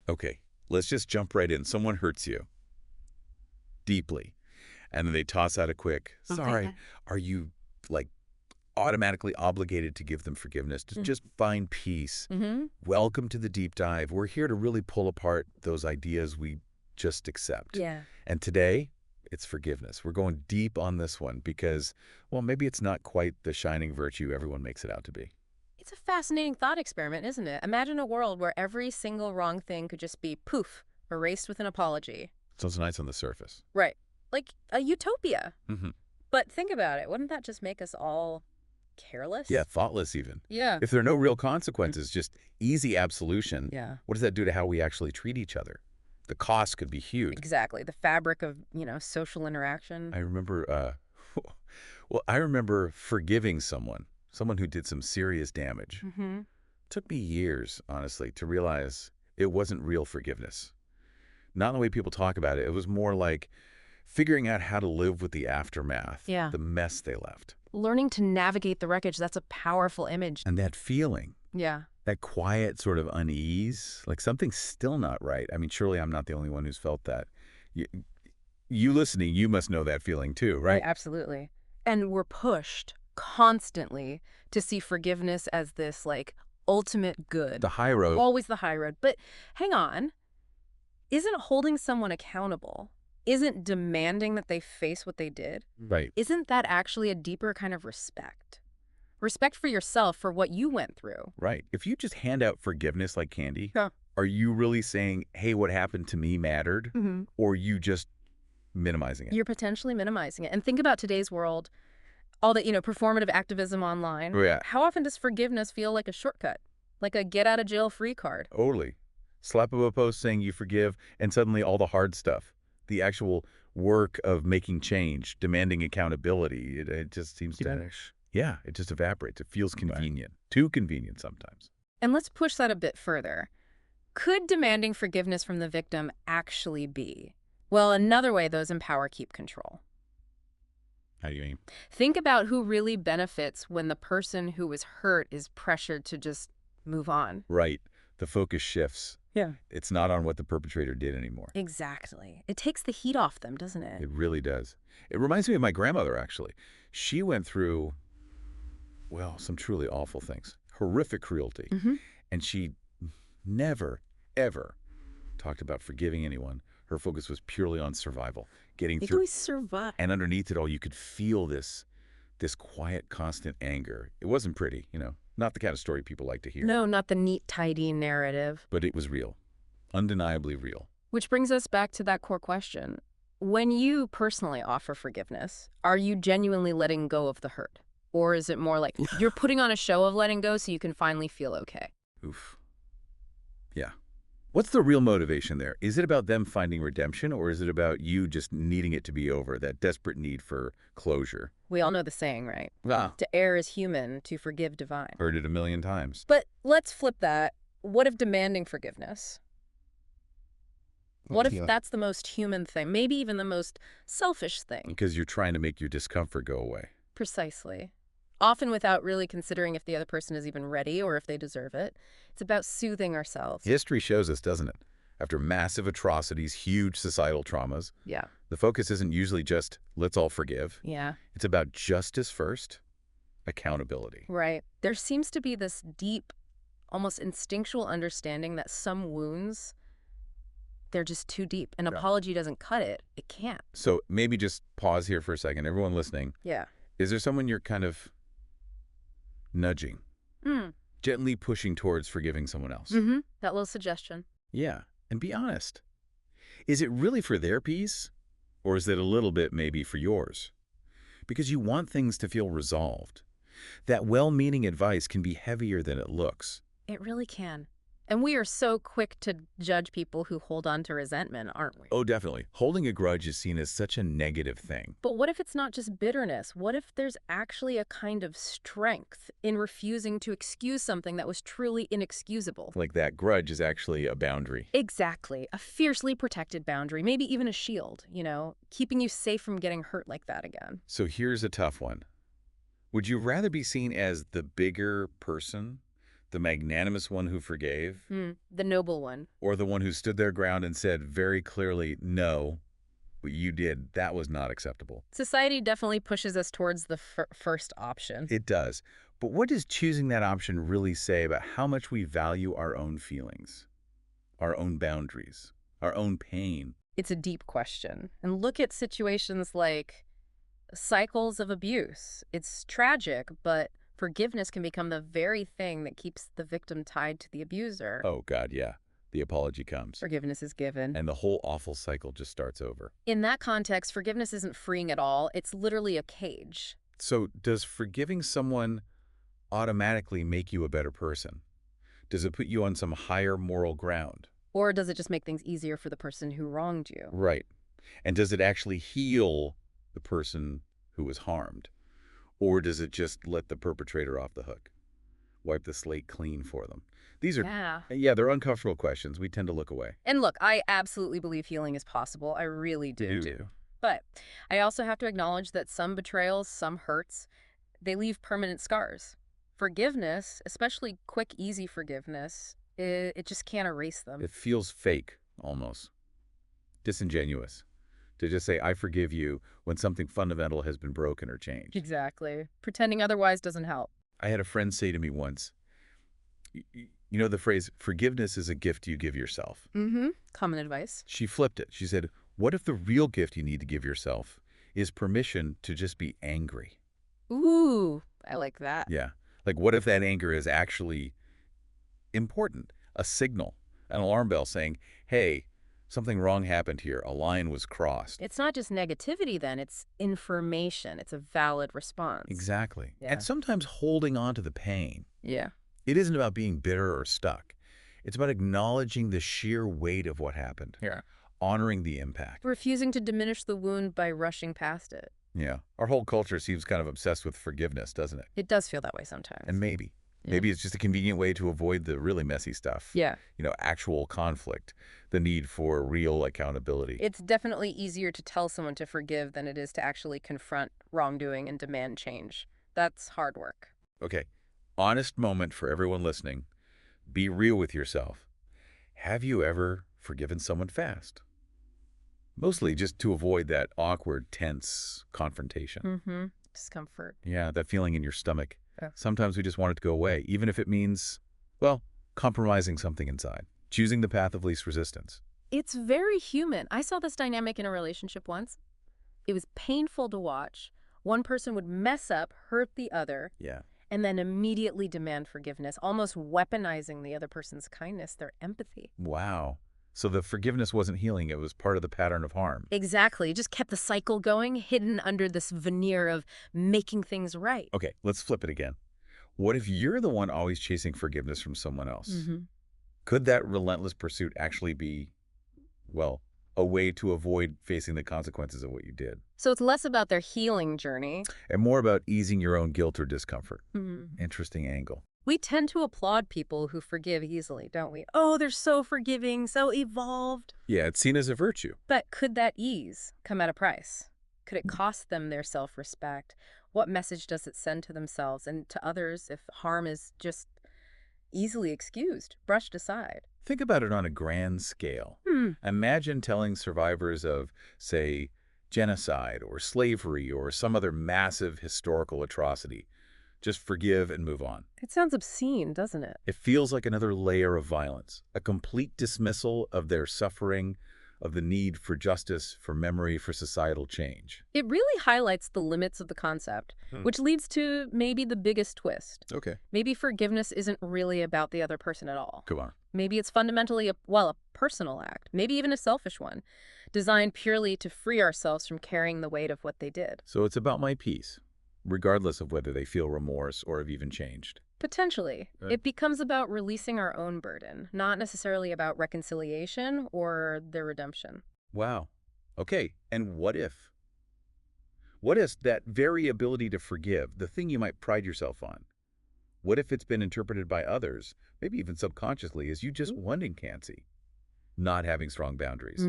Okay, let's just jump right in. Someone hurts you deeply, and then they toss out a quick, sorry. Okay. Are you, like, automatically obligated to give them forgiveness, to just find peace? Mm-hmm. Welcome to the deep dive. We're here to really pull apart those ideas we just accept. Yeah. And today, it's forgiveness. We're going deep on this one because, well, maybe it's not quite the shining virtue everyone makes it out to be. It's a fascinating thought experiment, isn't it? Imagine a world where every single wrong thing could just be poof, erased with an apology. Sounds nice on the surface. Right. Like a utopia. Hmm. But think about it. Wouldn't that just make us all careless? Yeah, thoughtless even. Yeah. If there are no real consequences, just easy absolution, Yeah. what does that do to how we actually treat each other? The cost could be huge. Exactly. The fabric of, social interaction. I remember, well, I remember forgiving someone who did some serious damage. Mm-hmm. Took me years, honestly, to realize it wasn't real forgiveness. Not in the way people talk about it. It was more like figuring out how to live with the aftermath, Yeah. the mess they left. Learning to navigate the wreckage, that's a powerful image. And that feeling, Yeah. that quiet sort of unease, like something's still not right. I mean, surely I'm not the only one who's felt that. You, you listening, you must know that feeling too, right? Absolutely. And we're pushed constantly to see forgiveness as this, ultimate good. The high road. Always the high road. But hang on. Isn't holding someone accountable, isn't demanding that they face what they did, Right. isn't that actually a deeper kind of respect? Respect for yourself for what you went through. Right. If you just hand out forgiveness like candy, Yeah. are you really saying, hey, what happened to me mattered? Mm-hmm. Or are you just minimizing it? You're potentially minimizing it. And think about today's world, all that, performative activism online. Oh, yeah. How often does forgiveness feel like a shortcut? Like a get-out-of-jail-free card? Totally. Slap up a post saying you forgive, and suddenly all the hard stuff, the actual work of making change, demanding accountability, it just seems to vanish. Yeah, it just evaporates. It feels convenient. Too convenient sometimes. And let's push that a bit further. Could demanding forgiveness from the victim actually be, well, another way those in power keep control? How do you mean? Think about who really benefits when the person who was hurt is pressured to just move on. Right. The focus shifts. Yeah. It's not on what the perpetrator did anymore. Exactly. It takes the heat off them, doesn't it? It really does. It reminds me of my grandmother, actually. She went through, well, some truly awful things. Horrific cruelty. Mm-hmm. And she never, ever talked about forgiving anyone. Her focus was purely on survival, getting They through. always survive. And underneath it all, you could feel this quiet, constant anger. It wasn't pretty, not the kind of story people like to hear. No, not the neat, tidy narrative. But it was real. Undeniably real. Which brings us back to that core question. When you personally offer forgiveness, are you genuinely letting go of the hurt? Or is it more like you're putting on a show of letting go so you can finally feel okay? Oof. Yeah. What's the real motivation there? Is it about them finding redemption, or is it about you just needing it to be over, that desperate need for closure? We all know the saying, right? Ah. To err is human, to forgive divine. Heard it a million times. But let's flip that. What if demanding forgiveness? What if that's the most human thing, maybe even the most selfish thing? Because you're trying to make your discomfort go away. Precisely. Often without really considering if the other person is even ready or if they deserve it. It's about soothing ourselves. History shows us, doesn't it? After massive atrocities, huge societal traumas, Yeah. the focus isn't usually just, let's all forgive. Yeah. It's about justice first, accountability. Right. There seems to be this deep, almost instinctual understanding that some wounds, they're just too deep. An apology doesn't cut it. It can't. So maybe just pause here for a second. Everyone listening. Yeah. Is there someone you're kind of nudging, gently pushing towards forgiving someone else? Mm-hmm. That little suggestion. Yeah. And be honest. Is it really for their peace? Or is it a little bit maybe for yours? Because you want things to feel resolved. That well-meaning advice can be heavier than it looks. It really can. And we are so quick to judge people who hold on to resentment, aren't we? Oh, definitely. Holding a grudge is seen as such a negative thing. But what if it's not just bitterness? What if there's actually a kind of strength in refusing to excuse something that was truly inexcusable? Like that grudge is actually a boundary. Exactly. A fiercely protected boundary, maybe even a shield, keeping you safe from getting hurt like that again. So here's a tough one. Would you rather be seen as the bigger person, The magnanimous one who forgave, The noble one. or the one who stood their ground and said very clearly, no, what you did, that was not acceptable. Society definitely pushes us towards the first option. It does. But what does choosing that option really say about how much we value our own feelings, our own boundaries, our own pain? It's a deep question. And look at situations like cycles of abuse. It's tragic, but forgiveness can become the very thing that keeps the victim tied to the abuser. Oh, God, yeah. The apology comes. Forgiveness is given. And the whole awful cycle just starts over. In that context, forgiveness isn't freeing at all. It's literally a cage. So does forgiving someone automatically make you a better person? Does it put you on some higher moral ground? Or does it just make things easier for the person who wronged you? Right. And does it actually heal the person who was harmed? Or does it just let the perpetrator off the hook? Wipe the slate clean for them? These are, yeah, they're uncomfortable questions. We tend to look away. And look, I absolutely believe healing is possible. I really do. But I also have to acknowledge that some betrayals, some hurts, they leave permanent scars. Forgiveness, especially quick, easy forgiveness, it just can't erase them. It feels fake, almost. Disingenuous. To just say, I forgive you, when something fundamental has been broken or changed. Exactly. Pretending otherwise doesn't help. I had a friend say to me once, you know the phrase, forgiveness is a gift you give yourself. Common advice. She flipped it. She said, what if the real gift you need to give yourself is permission to just be angry? Ooh, I like that. Yeah. Like, what if that anger is actually important? A signal, an alarm bell saying, hey, something wrong happened here. A line was crossed. It's not just negativity then. It's information. It's a valid response. Exactly. Yeah. And sometimes holding on to the pain. Yeah. It isn't about being bitter or stuck. It's about acknowledging the sheer weight of what happened. Yeah. Honoring the impact. Refusing to diminish the wound by rushing past it. Yeah. Our whole culture seems kind of obsessed with forgiveness, doesn't it? It does feel that way sometimes. And maybe it's just a convenient way to avoid the really messy stuff. Yeah. You know, actual conflict, the need for real accountability. It's definitely easier to tell someone to forgive than it is to actually confront wrongdoing and demand change. That's hard work. Okay. Honest moment for everyone listening. Be real with yourself. Have you ever forgiven someone fast? Mostly just to avoid that awkward, tense confrontation. Discomfort. Yeah, that feeling in your stomach. Yeah. Sometimes we just want it to go away, even if it means, well, compromising something inside. Choosing the path of least resistance. It's very human. I saw this dynamic in a relationship once. It was painful to watch. One person would mess up, hurt the other. Yeah. And then immediately demand forgiveness, almost weaponizing the other person's kindness, their empathy. Wow. So the forgiveness wasn't healing. It was part of the pattern of harm. Exactly. It just kept the cycle going, hidden under this veneer of making things right. Okay, let's flip it again. What if you're the one always chasing forgiveness from someone else? Could that relentless pursuit actually be, well, a way to avoid facing the consequences of what you did? So it's less about their healing journey. And more about easing your own guilt or discomfort. Interesting angle. We tend to applaud people who forgive easily, don't we? Oh, they're so forgiving, so evolved. Yeah, it's seen as a virtue. But could that ease come at a price? Could it cost them their self-respect? What message does it send to themselves and to others if harm is just easily excused, brushed aside? Think about it on a grand scale. Imagine telling survivors of, say, genocide or slavery or some other massive historical atrocity, just forgive and move on. It sounds obscene, doesn't it? It feels like another layer of violence, a complete dismissal of their suffering, of the need for justice, for memory, for societal change. It really highlights the limits of the concept, which leads to maybe the biggest twist. Okay. Maybe forgiveness isn't really about the other person at all. Come on. Maybe it's fundamentally a personal act, maybe even a selfish one, designed purely to free ourselves from carrying the weight of what they did. So it's about my peace, regardless of whether they feel remorse or have even changed. Potentially. Right. It becomes about releasing our own burden, not necessarily about reconciliation or their redemption. Wow. Okay, and what if? What if that very ability to forgive, the thing you might pride yourself on, what if it's been interpreted by others, maybe even subconsciously, as you just wanting cancy, not having strong boundaries?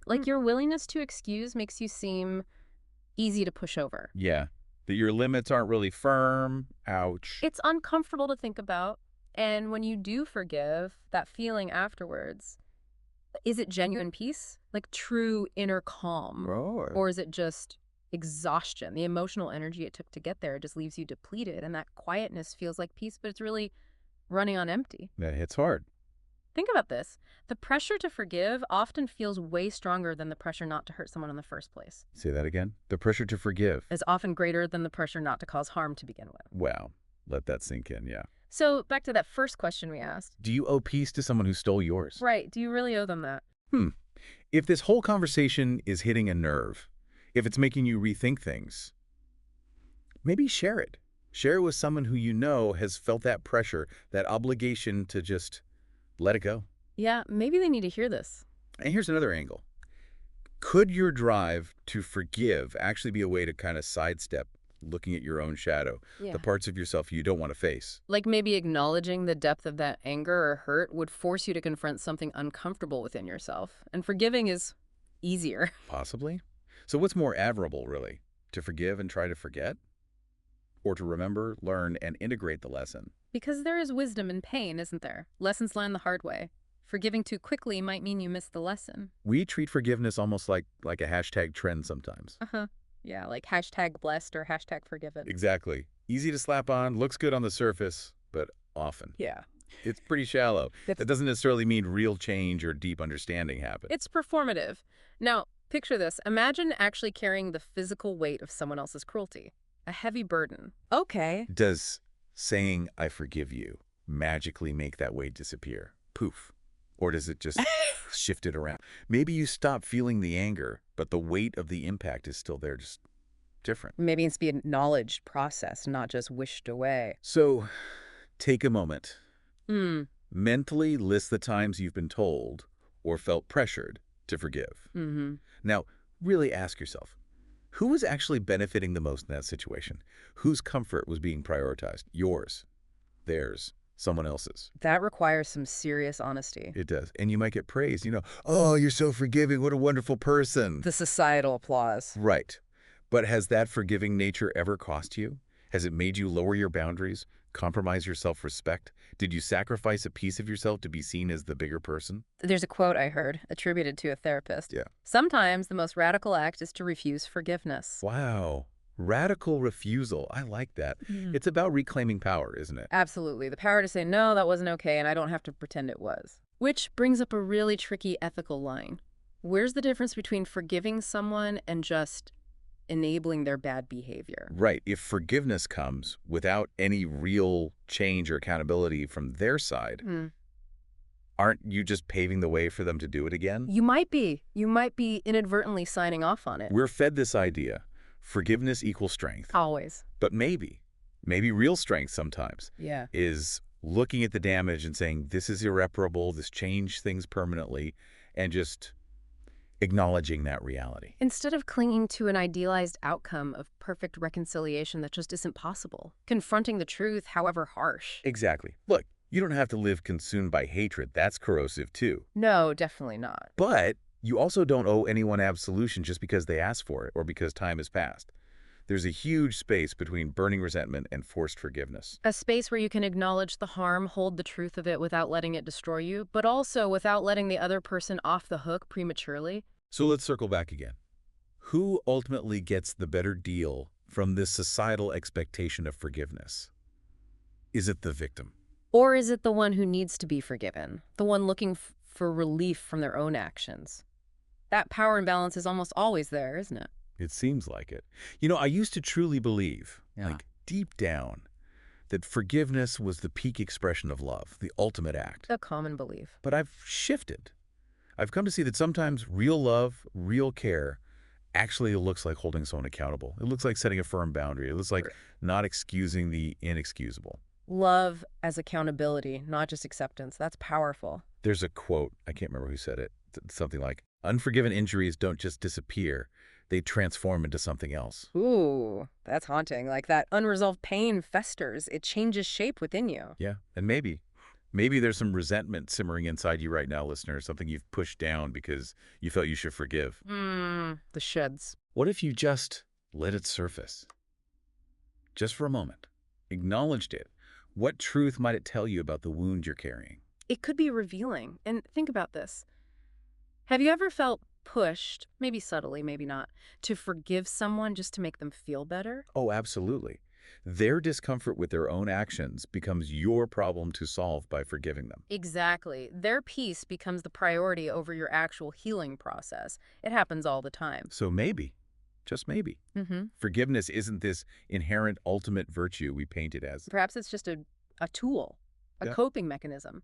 Like your willingness to excuse makes you seem easy to push over. Yeah, that your limits aren't really firm. Ouch. It's uncomfortable to think about, And when you do forgive, that feeling afterwards, is it genuine peace? Like true inner calm? Or is it just exhaustion? The emotional energy it took to get there just leaves you depleted, and that quietness feels like peace, but it's really running on empty. That hits hard. Think about this. The pressure to forgive often feels way stronger than the pressure not to hurt someone in the first place. Say that again. The pressure to forgive Is often greater than the pressure not to cause harm to begin with. Wow. Let that sink in, yeah. So back to that first question we asked. Do you owe peace to someone who stole yours? Right. Do you really owe them that? If this whole conversation is hitting a nerve, if it's making you rethink things, maybe share it. Share it with someone who you know has felt that pressure, that obligation to just let it go. Yeah, maybe they need to hear this. And here's another angle. Could your drive to forgive actually be a way to kind of sidestep looking at your own shadow, the parts of yourself you don't want to face? Like maybe acknowledging the depth of that anger or hurt would force you to confront something uncomfortable within yourself. And forgiving is easier. Possibly. So what's more admirable, really? To forgive and try to forget? Or to remember, learn, and integrate the lesson? Because there is wisdom in pain, isn't there? Lessons learned the hard way. Forgiving too quickly might mean you miss the lesson. We treat forgiveness almost like a hashtag trend sometimes. Yeah, like hashtag blessed or hashtag forgiven. Exactly. Easy to slap on, looks good on the surface, but often. Yeah. It's pretty shallow. That doesn't necessarily mean real change or deep understanding happens. It's performative. Now, picture this. Imagine actually carrying the physical weight of someone else's cruelty. A heavy burden. Okay. Does saying, "I forgive you," magically make that weight disappear? Poof. Or does it just shift it around? Maybe you stop feeling the anger, but the weight of the impact is still there, just different. Maybe it's be acknowledged process, not just wished away. So take a moment. Mentally list the times you've been told or felt pressured to forgive. Now, really ask yourself, who was actually benefiting the most in that situation? Whose comfort was being prioritized? Yours, theirs, someone else's. That requires some serious honesty. It does. And you might get praised, "Oh, you're so forgiving. What a wonderful person." The societal applause. Right. But has that forgiving nature ever cost you? Has it made you lower your boundaries, compromise your self-respect? Did you sacrifice a piece of yourself to be seen as the bigger person? There's a quote I heard attributed to a therapist. Yeah. Sometimes the most radical act is to refuse forgiveness. Wow. Radical refusal. I like that. It's about reclaiming power, isn't it? Absolutely. The power to say, no, that wasn't okay, and I don't have to pretend it was. Which brings up a really tricky ethical line. Where's the difference between forgiving someone and just enabling their bad behavior? Right. If forgiveness comes without any real change or accountability from their side, aren't you just paving the way for them to do it again? You might be. You might be inadvertently signing off on it. We're fed this idea. Forgiveness equals strength. Always. But maybe real strength sometimes Yeah. is looking at the damage and saying, this is irreparable, this changed things permanently, and just acknowledging that reality. Instead of clinging to an idealized outcome of perfect reconciliation that just isn't possible. Confronting the truth, however harsh. Exactly. Look, you don't have to live consumed by hatred. That's corrosive too. No, definitely not. But you also don't owe anyone absolution just because they ask for it or because time has passed. There's a huge space between burning resentment and forced forgiveness. A space where you can acknowledge the harm, hold the truth of it without letting it destroy you, but also without letting the other person off the hook prematurely. So let's circle back again. Who ultimately gets the better deal from this societal expectation of forgiveness? Is it the victim? Or is it the one who needs to be forgiven? The one looking for relief from their own actions? That power imbalance is almost always there, isn't it? It seems like it. I used to truly believe, like deep down, that forgiveness was the peak expression of love, the ultimate act. A common belief. But I've shifted. I've come to see that sometimes real love, real care, actually looks like holding someone accountable. It looks like setting a firm boundary. It looks like not excusing the inexcusable. Love as accountability, not just acceptance. That's powerful. There's a quote, I can't remember who said it, something like, "Unforgiven injuries don't just disappear, they transform into something else." Ooh, that's haunting. Like that unresolved pain festers. It changes shape within you. Yeah, and maybe there's some resentment simmering inside you right now, listener, something you've pushed down because you felt you should forgive. The shoulds. What if you just let it surface? Just for a moment. Acknowledged it. What truth might it tell you about the wound you're carrying? It could be revealing. And think about this. Have you ever felt pushed, maybe subtly, maybe not, to forgive someone just to make them feel better? Oh, absolutely. Their discomfort with their own actions becomes your problem to solve by forgiving them. Exactly. Their peace becomes the priority over your actual healing process. It happens all the time. So maybe, just maybe, Mm-hmm. forgiveness isn't this inherent ultimate virtue we paint it as. Perhaps it's just a tool, a Yeah. coping mechanism.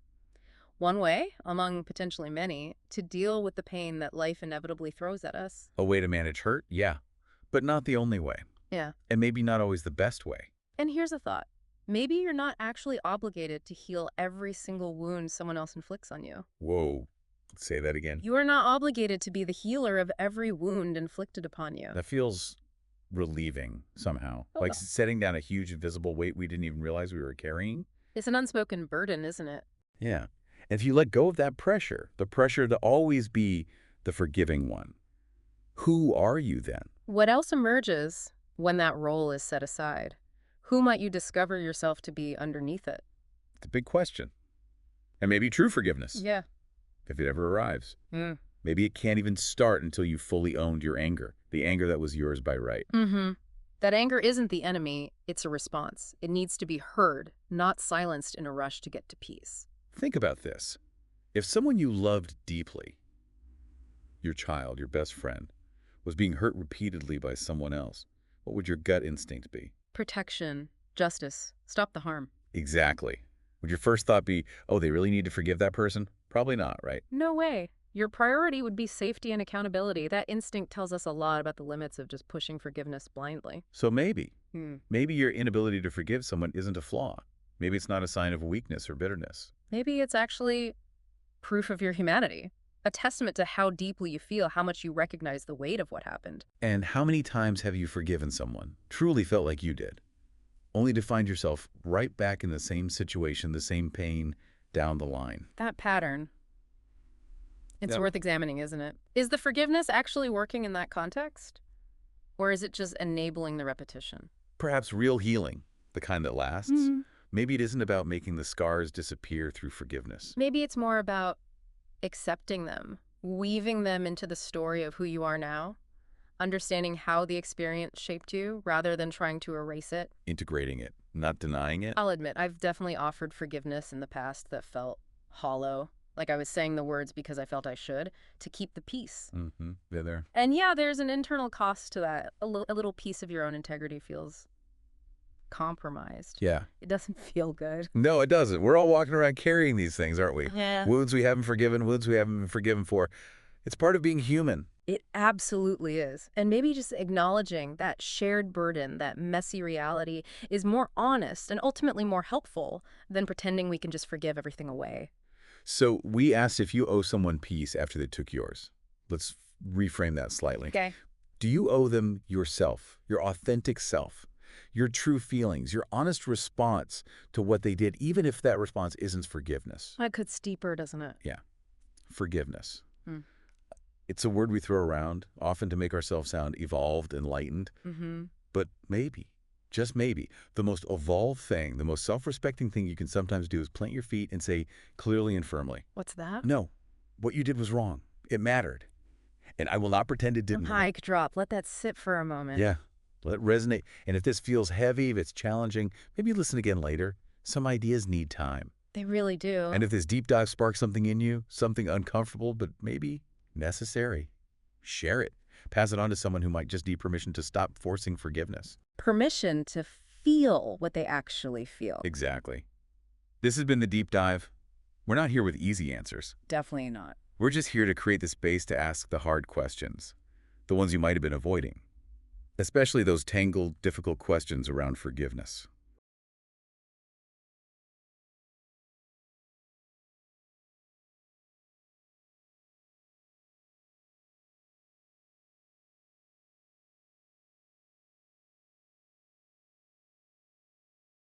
One way, among potentially many, to deal with the pain that life inevitably throws at us. A way to manage hurt? Yeah. But not the only way. Yeah. And maybe not always the best way. And here's a thought. Maybe you're not actually obligated to heal every single wound someone else inflicts on you. Whoa. Say that again. You are not obligated to be the healer of every wound inflicted upon you. That feels relieving somehow. Oh, Like well. setting down a huge invisible weight we didn't even realize we were carrying. It's an unspoken burden, isn't it? Yeah. And if you let go of that pressure, the pressure to always be the forgiving one, who are you then? What else emerges when that role is set aside? Who might you discover yourself to be underneath it? It's a big question. And maybe true forgiveness, Yeah. if it ever arrives. Mm. Maybe it can't even start until you fully owned your anger, the anger that was yours by right. Mm-hmm. That anger isn't the enemy, it's a response. It needs to be heard, not silenced in a rush to get to peace. Think about this. If someone you loved deeply, your child, your best friend, was being hurt repeatedly by someone else, what would your gut instinct be? Protection, justice, stop the harm. Exactly. Would your first thought be, oh, they really need to forgive that person? Probably not, right? No way. Your priority would be safety and accountability. That instinct tells us a lot about the limits of just pushing forgiveness blindly. So maybe Hmm. your inability to forgive someone isn't a flaw. Maybe it's not a sign of weakness or bitterness. Maybe it's actually proof of your humanity, a testament to how deeply you feel, how much you recognize the weight of what happened. And how many times have you forgiven someone, truly felt like you did, only to find yourself right back in the same situation, the same pain down the line? That pattern, it's Yep. worth examining, isn't it? Is the forgiveness actually working in that context? Or is it just enabling the repetition? Perhaps real healing, the kind that lasts. Mhm. Maybe it isn't about making the scars disappear through forgiveness. Maybe it's more about accepting them, weaving them into the story of who you are now, understanding how the experience shaped you rather than trying to erase it. Integrating it, not denying it. I'll admit, I've definitely offered forgiveness in the past that felt hollow, like I was saying the words because I felt I should, to keep the peace. Mm-hmm. There. And yeah, there's an internal cost to that. A little piece of your own integrity feels compromised. Yeah. It doesn't feel good. No, it doesn't. We're all walking around carrying these things, aren't we? Yeah. Wounds we haven't forgiven, wounds we haven't been forgiven for. It's part of being human. It absolutely is. And maybe just acknowledging that shared burden, that messy reality, is more honest and ultimately more helpful than pretending we can just forgive everything away. So we asked if you owe someone peace after they took yours. Let's reframe that slightly. Okay. Do you owe them yourself, your authentic self, your true feelings, your honest response to what they did, even if that response isn't forgiveness? That cuts deeper, doesn't it? Forgiveness. Hmm. It's a word we throw around, often to make ourselves sound evolved, enlightened. Mm-hmm. But maybe, just maybe, the most evolved thing, the most self-respecting thing you can sometimes do is plant your feet and say clearly and firmly, What's that? no, what you did was wrong. It mattered. And I will not pretend it didn't. Mic drop. Let that sit for a moment. Yeah, let it resonate. And if this feels heavy, if it's challenging, maybe listen again later. Some ideas need time. They really do. And if this deep dive sparks something in you, something uncomfortable, but maybe necessary, share it. Pass it on to someone who might just need permission to stop forcing forgiveness. Permission to feel what they actually feel. Exactly. This has been The Deep Dive. We're not here with easy answers. Definitely not. We're just here to create the space to ask the hard questions, the ones you might have been avoiding, especially those tangled, difficult questions around forgiveness.